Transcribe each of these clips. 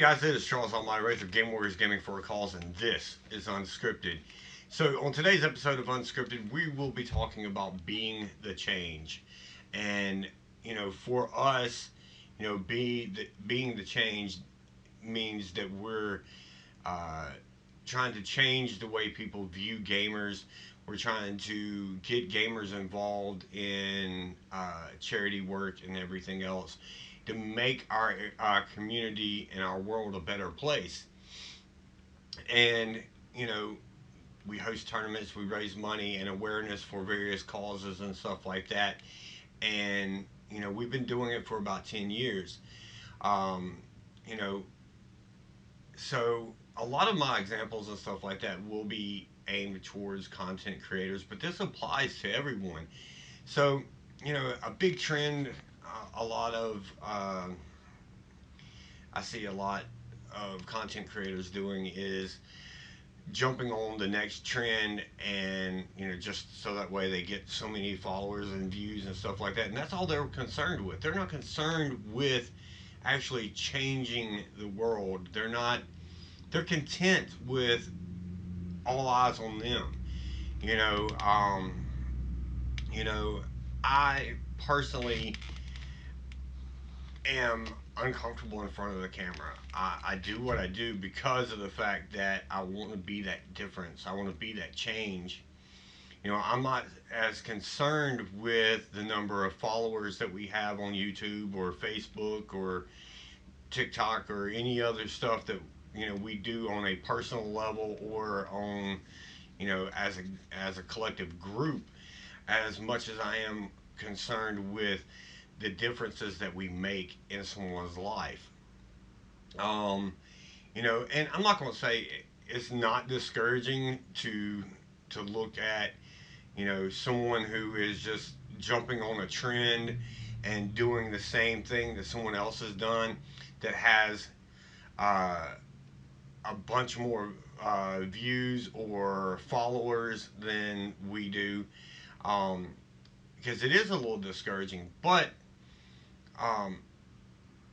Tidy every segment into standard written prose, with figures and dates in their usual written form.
guys, it is Charles on my Wraith of Game Warriors Gaming for a Cause, and this is Unscripted. So, on today's episode of Unscripted, we will be talking about being the change. And, for us, being the change means that we're uh, trying to change the way people view gamers. We're trying to get gamers involved in charity work and everything else to make our community and our world a better place. And, you know, we host tournaments, we raise money and awareness for various causes and stuff like that. And, we've been doing it for about 10 years. Um, you know, so a lot of my examples and stuff like that will be aimed towards content creators, but this applies to everyone. So, a big trend, a lot of, I see a lot of content creators doing is jumping on the next trend and just so that way they get so many followers and views and stuff like that, and that's all they're concerned with. They're not concerned with actually changing the world. They're content with all eyes on them. you know um you know I personally am uncomfortable in front of the camera. I do what I do because of the fact that I want to be that difference. I want to be that change. I'm not as concerned with the number of followers that we have on YouTube or Facebook or TikTok or any other stuff that we do on a personal level or on as a collective group, as much as I am concerned with the differences that we make in someone's life. Um, and I'm not going to say it's not discouraging to look at someone who is just jumping on a trend and doing the same thing that someone else has done that has uh, a bunch more views or followers than we do, um, because it is a little discouraging. But um,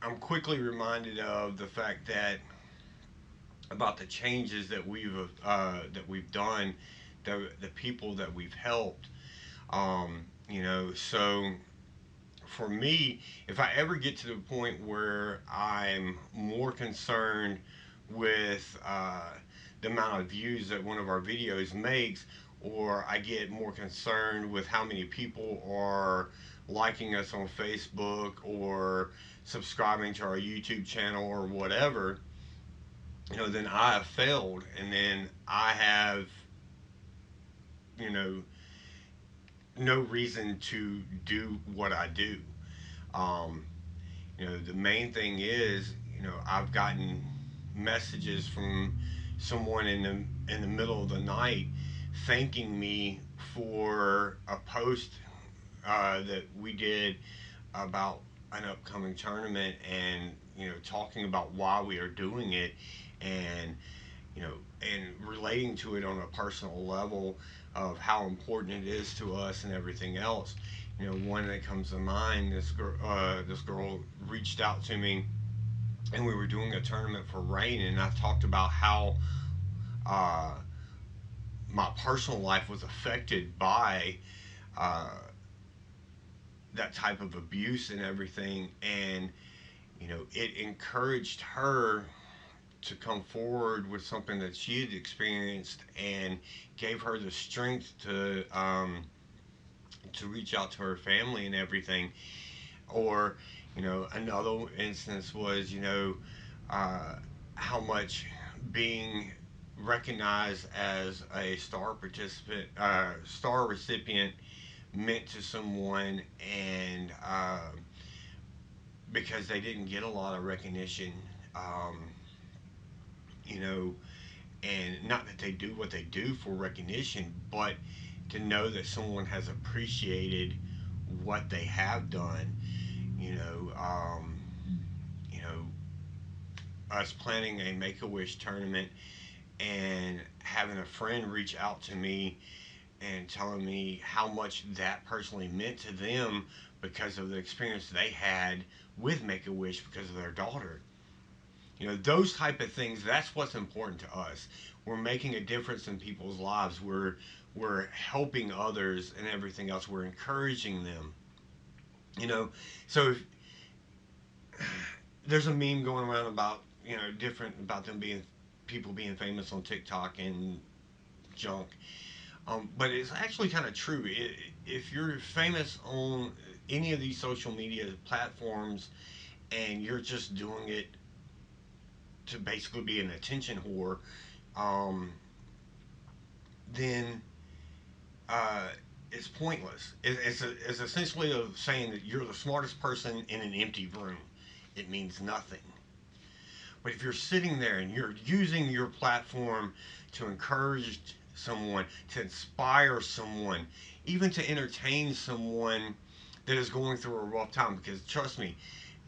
I'm quickly reminded of the fact that about the changes that we've done, the people that we've helped. So for me, if I ever get to the point where I'm more concerned with the amount of views that one of our videos makes, or I get more concerned with how many people are liking us on Facebook or subscribing to our YouTube channel or whatever, then I have failed, and then I have, you know, no reason to do what I do. Um, the main thing is, I've gotten messages from someone in the middle of the night thanking me for a post that we did about an upcoming tournament, and talking about why we are doing it, and and relating to it on a personal level of how important it is to us and everything else. One that comes to mind, this girl reached out to me, and we were doing a tournament for Rain, and I talked about how uh, my personal life was affected by uh, that type of abuse and everything, and it encouraged her to come forward with something that she had experienced, and gave her the strength to reach out to her family and everything. Or another instance was uh, how much being recognized as a star recipient meant to someone, and because they didn't get a lot of recognition, um, you know, and not that they do what they do for recognition, but to know that someone has appreciated what they have done. You know, um, you know, us planning a Make a Wish tournament and having a friend reach out to me and telling me how much that personally meant to them because of the experience they had with Make a Wish because of their daughter. You know, those type of things, that's what's important to us. We're making a difference in people's lives. We're helping others and everything else. We're encouraging them. You know, so if, there's a meme going around about, you know, different about them being people being famous on TikTok and junk. But it's actually kind of true. If you're famous on any of these social media platforms and you're just doing it to basically be an attention whore, um, then uh, it's pointless. It's essentially of saying that you're the smartest person in an empty room. It means nothing. But if you're sitting there and you're using your platform to encourage someone, to inspire someone, even to entertain someone that is going through a rough time, because trust me,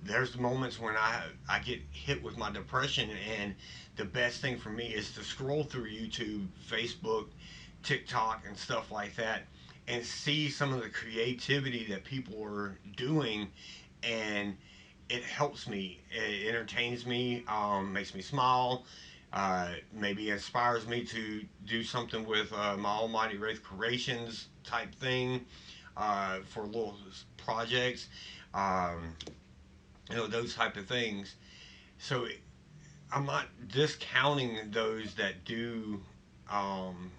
there's moments when I get hit with my depression, and the best thing for me is to scroll through YouTube, Facebook, TikTok, and stuff like that, and see some of the creativity that people are doing, and it helps me. It entertains me, makes me smile, maybe inspires me to do something with my Almighty Wraith Creations type thing for little projects. Um, you know, those type of things. So I'm not discounting those that do um,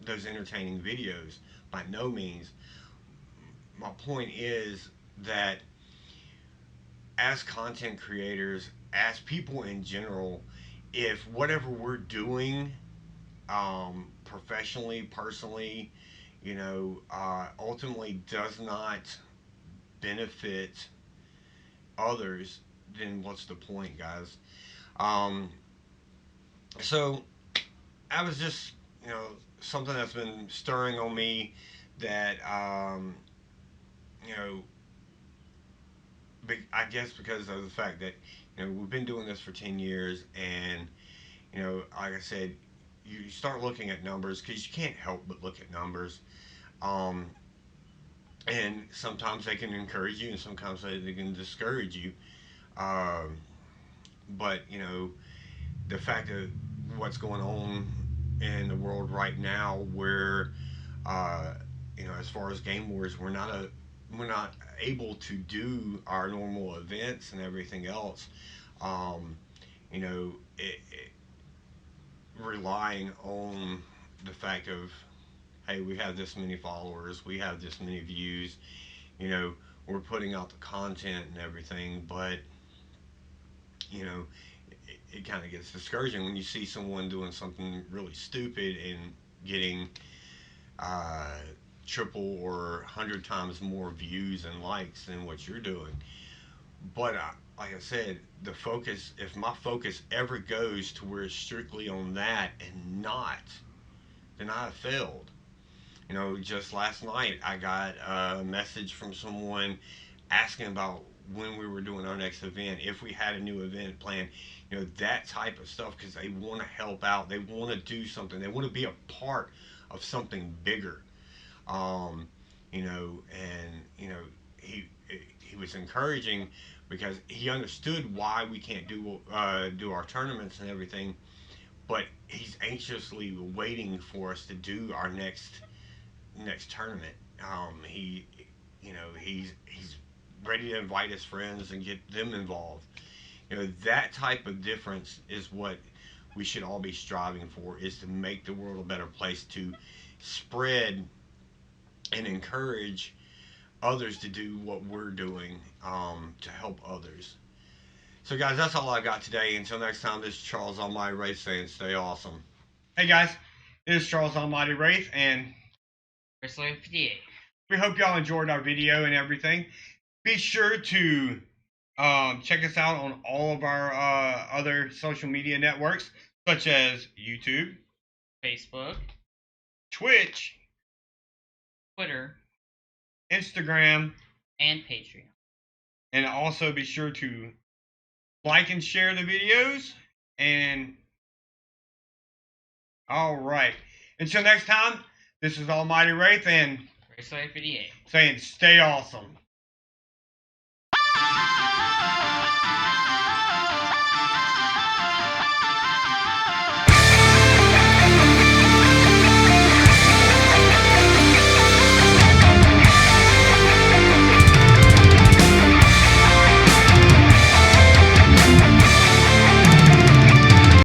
those entertaining videos by no means. My point is that as content creators, as people in general, if whatever we're doing professionally, personally, you know, ultimately does not benefit others, then what's the point, guys? Um, so I was just, you know, something that's been stirring on me that, you know, I guess because of the fact that, you know, we've been doing this for 10 years, and, you know, like I said, you start looking at numbers because you can't help but look at numbers. Um, and sometimes they can encourage you, and sometimes they can discourage you. Um, but, you know, the fact of what's going on in the world right now, where uh, you know, as far as game wars, we're not able to do our normal events and everything else. Um, you know, relying on the fact of, hey, we have this many followers, we have this many views. You know, we're putting out the content and everything, but you know, it kind of gets discouraging when you see someone doing something really stupid and getting uh, triple or 100 times more views and likes than what you're doing. But like I said, the focus, if my focus ever goes to where it's strictly on that and not, then I have failed. You know, just last night I got a message from someone asking about when we were doing our next event, if we had a new event planned, you know, that type of stuff, because they want to help out, they want to do something, they want to be a part of something bigger. Um, you know, and you know, he was encouraging because he understood why we can't do our tournaments and everything, but he's anxiously waiting for us to do our next tournament. He, you know, he's ready to invite his friends and get them involved. You know, that type of difference is what we should all be striving for, is to make the world a better place, to spread and encourage others to do what we're doing to help others. So, guys, that's all I got today. Until next time, this is Charles Almighty Wraith saying stay awesome. Hey, guys, this is Charles Almighty Wraith, and 58. we hope y'all enjoyed our video and everything. Be sure to check us out on all of our other social media networks, such as YouTube, Facebook, Twitch, Twitter, Instagram, and Patreon. and also be sure to like and share the videos. And all right, until next time, this is Almighty Wraith and Race 58. saying stay awesome.